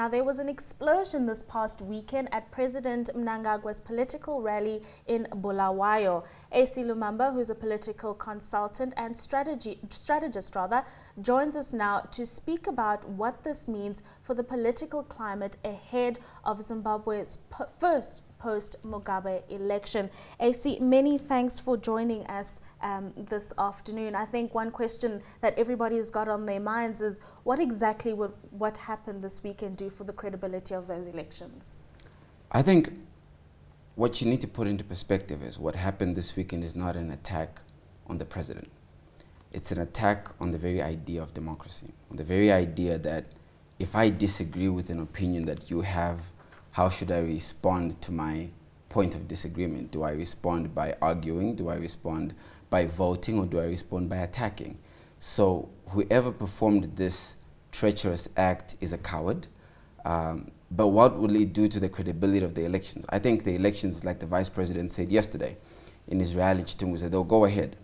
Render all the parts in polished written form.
Now, there was an explosion this past weekend at President Mnangagwa's political rally in Bulawayo. Acie Lumumba, who's a political consultant and strategist, joins us now to speak about what this means for the political climate ahead of Zimbabwe's first post-Mugabe election. Acie, many thanks for joining us this afternoon. I think one question that everybody's got on their minds is what exactly would what happened this weekend do for the credibility of those elections? I think what you need to put into perspective is what happened this weekend is not an attack on the president. It's an attack on the very idea of democracy, on the very idea that if I disagree with an opinion that you have, how should I respond to my point of disagreement? Do I respond by arguing? Do I respond by voting? Or do I respond by attacking? So whoever performed this treacherous act is a coward. But what will it do to the credibility of the elections? I think the elections, like the Vice President said yesterday in his rally, said they'll go ahead.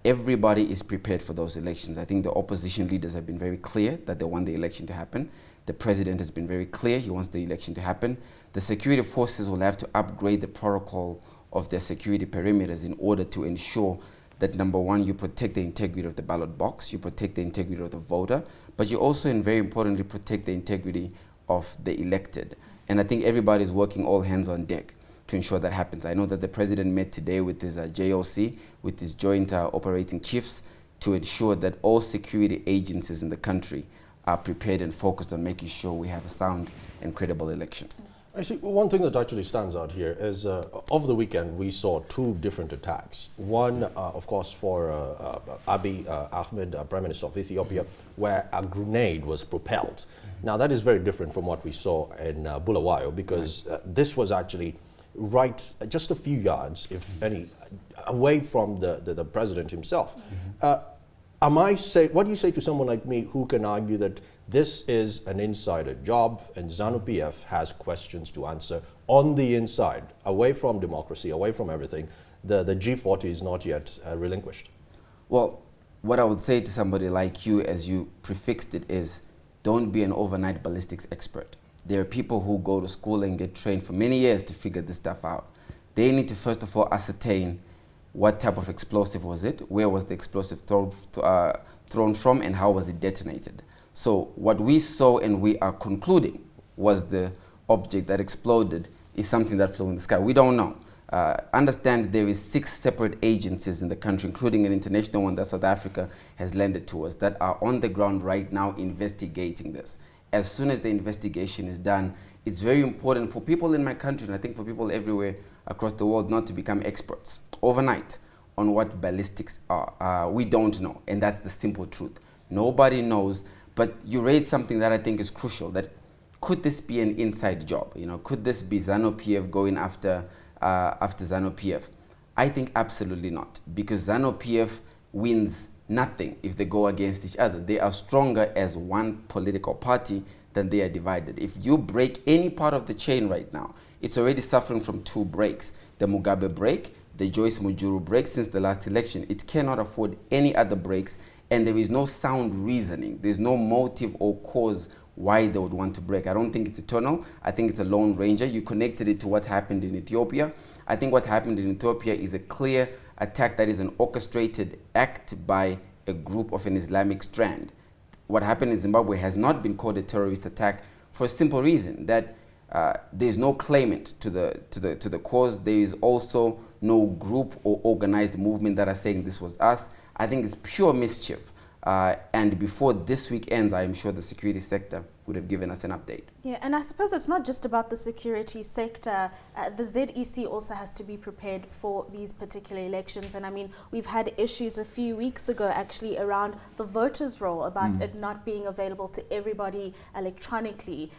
Everybody is prepared for those elections. I think the opposition leaders have been very clear that they want the election to happen. The president has been very clear he wants the election to happen. The security forces will have to upgrade the protocol of their security perimeters in order to ensure that, number one, you protect the integrity of the ballot box, you protect the integrity of the voter, but you also, and very importantly, protect the integrity of the elected. And I think everybody is working all hands on deck to ensure that happens. I know that the president met today with his JOC, with his joint operating chiefs, to ensure that all security agencies in the country are prepared and focused on making sure we have a sound and credible election. Actually, one thing that actually stands out here is over the weekend we saw two different attacks. One, of course, for Abiy Ahmed, Prime Minister of Ethiopia, where a grenade was propelled. Now that is very different from what we saw in Bulawayo, because this was actually right just a few yards, if any, away from the president himself. What do you say to someone like me who can argue that this is an insider job and ZANU-PF has questions to answer on the inside, away from democracy, away from everything? The G40 is not yet relinquished. Well, what I would say to somebody like you, as you prefixed it, is don't be an overnight ballistics expert. There are people who go to school and get trained for many years to figure this stuff out. They need to first of all ascertain what type of explosive was it, where was the explosive thrown from, and how was it detonated. So what we saw and we are concluding was the object that exploded is something that flew in the sky. We don't know. Understand there is 6 separate agencies in the country, including an international one that South Africa has lended to us, that are on the ground right now investigating this. As soon as the investigation is done, it's very important for people in my country, and I think for people everywhere across the world, not to become experts overnight on what ballistics are. We don't know, and that's the simple truth. Nobody knows, but you raised something that I think is crucial, that could this be an inside job? You know, could this be ZANU-PF going after ZANU-PF? I think absolutely not, because ZANU-PF wins nothing if they go against each other. They are stronger as one political party than they are divided. If you break any part of the chain right now, it's already suffering from 2 breaks. The Mugabe break, the Joyce Mujuru break since the last election. It cannot afford any other breaks, and there is no sound reasoning. There's no motive or cause why they would want to break. I don't think it's eternal. I think it's a lone ranger. You connected it to what happened in Ethiopia. I think what happened in Ethiopia is a clear attack that is an orchestrated act by a group of an Islamic strand. What happened in Zimbabwe has not been called a terrorist attack for a simple reason, that there is no claimant to the cause. There is also no group or organized movement that are saying this was us. I think it's pure mischief. And before this week ends, I am sure the security sector would have given us an update. Yeah, and I suppose it's not just about the security sector. The ZEC also has to be prepared for these particular elections. And I mean, we've had issues a few weeks ago actually around the voters' roll, about it not being available to everybody electronically.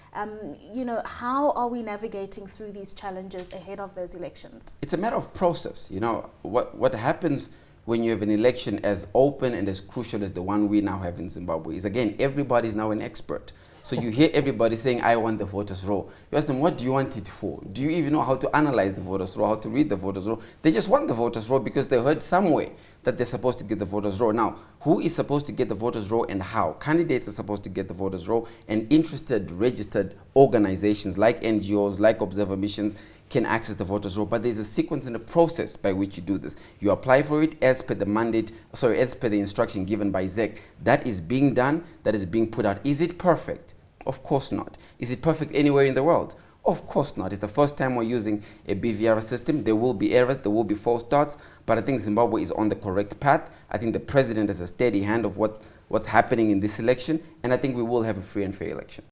You know, how are we navigating through these challenges ahead of those elections? It's a matter of process. You know, what happens when you have an election as open and as crucial as the one we now have in Zimbabwe is, again, everybody's now an expert. So you hear everybody saying, I want the voters' roll. You ask them, what do you want it for? Do you even know how to analyze the voters' roll, how to read the voters' roll? They just want the voters' roll because they heard somewhere that they're supposed to get the voters' roll. Now, who is supposed to get the voters' roll and how? Candidates are supposed to get the voters' roll, and interested, registered organizations like NGOs, like Observer Missions, can access the voters' roll. But there's a sequence and a process by which you do this. You apply for it as per the mandate, as per the instruction given by ZEC. That is being done, that is being put out. Is it perfect? Of course not. Is it perfect anywhere in the world? Of course not. It's the first time we're using a BVR system. There will be errors, there will be false starts, but I think Zimbabwe is on the correct path. I think the president has a steady hand of what's happening in this election, and I think we will have a free and fair election.